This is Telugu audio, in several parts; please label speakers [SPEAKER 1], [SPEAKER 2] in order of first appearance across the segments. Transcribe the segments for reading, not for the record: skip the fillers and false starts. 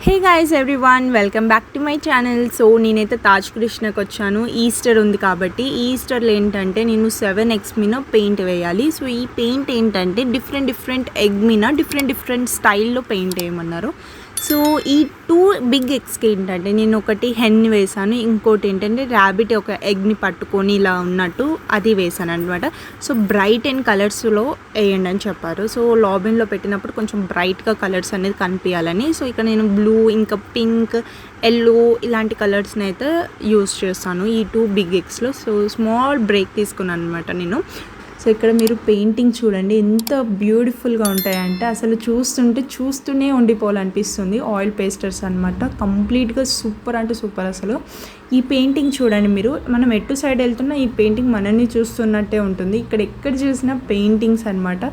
[SPEAKER 1] Hey guys everyone, welcome back to my channel. So నేనైతే తాజ్ కృష్ణకి వచ్చాను. ఈస్టర్ ఉంది కాబట్టి ఈస్టర్లో ఏంటంటే నేను 7 eggs మీద పెయింట్ వేయాలి. సో ఈ పెయింట్ ఏంటంటే డిఫరెంట్ ఎగ్ మీద డిఫరెంట్ స్టైల్లో పెయింట్ వేయమన్నారు. సో ఈ 2 big eggsకి ఏంటంటే నేను ఒకటి హెన్ వేసాను, ఇంకోటి ఏంటంటే ర్యాబిట్ ఒక ఎగ్ని పట్టుకొని ఇలా ఉన్నట్టు అది వేసాను అనమాట. సో బ్రైట్ అండ్ కలర్స్లో వేయండి అని చెప్పారు. సో లాబిన్లో పెట్టినప్పుడు కొంచెం బ్రైట్గా కలర్స్ అనేది కనిపించాలని, సో ఇక్కడ నేను బ్లూ ఇంకా పింక్ ఎల్లో ఇలాంటి కలర్స్ని అయితే యూస్ చేస్తాను ఈ 2 big eggsలో. సో స్మాల్ బ్రేక్ తీసుకున్నాను అనమాట నేను. సో ఇక్కడ మీరు పెయింటింగ్ చూడండి ఎంత బ్యూటిఫుల్గా ఉంటాయంటే అసలు చూస్తూనే ఉండిపోవాలనిపిస్తుంది. ఆయిల్ పేస్టర్స్ అనమాట, కంప్లీట్గా సూపర్ అంటే సూపర్. అసలు ఈ పెయింటింగ్ చూడండి మీరు, మనం ఎటు సైడ్ వెళ్తున్నా ఈ పెయింటింగ్ మనల్ని చూస్తున్నట్టే ఉంటుంది. ఇక్కడ ఎక్కడ చూసినా పెయింటింగ్స్ అనమాట.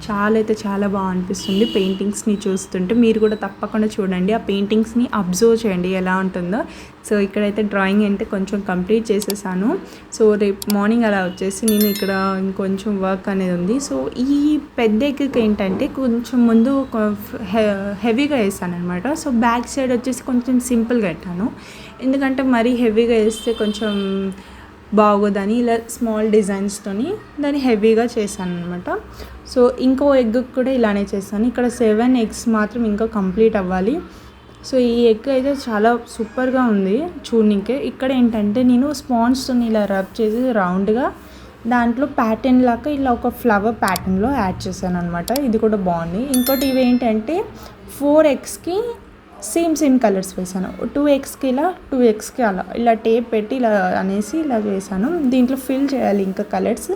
[SPEAKER 1] చాలా బాగా అనిపిస్తుంది పెయింటింగ్స్ని చూస్తుంటే. మీరు కూడా తప్పకుండా చూడండి, ఆ పెయింటింగ్స్ని అబ్జర్వ్ చేయండి ఎలా ఉంటుందో. సో ఇక్కడైతే డ్రాయింగ్ అంటే కొంచెం కంప్లీట్ చేసేసాను. సో రేపు మార్నింగ్ అలా వచ్చేసి నేను ఇక్కడ ఇంకొంచెం వర్క్ అనేది ఉంది. సో ఈ పెద్ద ఎగ్కి ఏంటంటే కొంచెం ముందు హెవీగా వేసాను అనమాట. సో బ్యాక్ సైడ్ వచ్చేసి కొంచెం సింపుల్గా పెట్టాను, ఎందుకంటే మరీ హెవీగా వేస్తే కొంచెం బాగోదని ఇలా స్మాల్ డిజైన్స్తోని దాన్ని హెవీగా చేశాను అనమాట. సో ఇంకో ఎగ్ కూడా ఇలానే చేశాను. ఇక్కడ 7 eggs మాత్రం ఇంకా కంప్లీట్ అవ్వాలి. సో ఈ ఎగ్ అయితే చాలా సూపర్గా ఉంది చూడనీకే. ఇక్కడ ఏంటంటే నేను స్పాంజ్తో ఇలా రబ్ చేసి రౌండ్గా దాంట్లో ప్యాటర్న్ లాగా ఇలా ఒక ఫ్లవర్ ప్యాటర్న్లో యాడ్ చేశాను అనమాట. ఇది కూడా బాగుంది. ఇంకోటి ఇవి ఏంటంటే 4 eggsకి సేమ్ కలర్స్ వేసాను. 2 eggsకి ఇలా 2 eggsకి అలా ఇలా టేప్ పెట్టి ఇలా అనేసి ఇలా వేసాను. దీంట్లో ఫిల్ చేయాలి ఇంకా కలర్స్.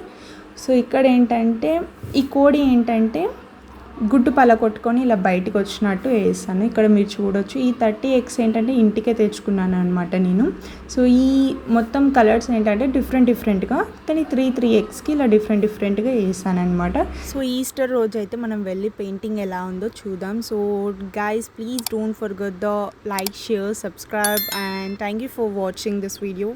[SPEAKER 1] సో ఇక్కడ ఏంటంటే ఈ కోడి ఏంటంటే గుడ్డు కొట్టుకొని ఇలా బయటకు వచ్చినట్టు వేసాను. ఇక్కడ మీరు చూడొచ్చు. ఈ 30 eggs ఏంటంటే ఇంటికే తెచ్చుకున్నాను అనమాట నేను. సో ఈ మొత్తం కలర్స్ ఏంటంటే డిఫరెంట్గా, కానీ 3 eggsకి ఇలా డిఫరెంట్గా వేసాను అనమాట. సో ఈస్టర్ రోజు అయితే మనం వెళ్ళి పెయింటింగ్ ఎలా ఉందో చూద్దాం. So guys please don't forget the like, share, subscribe and thank you for watching this video.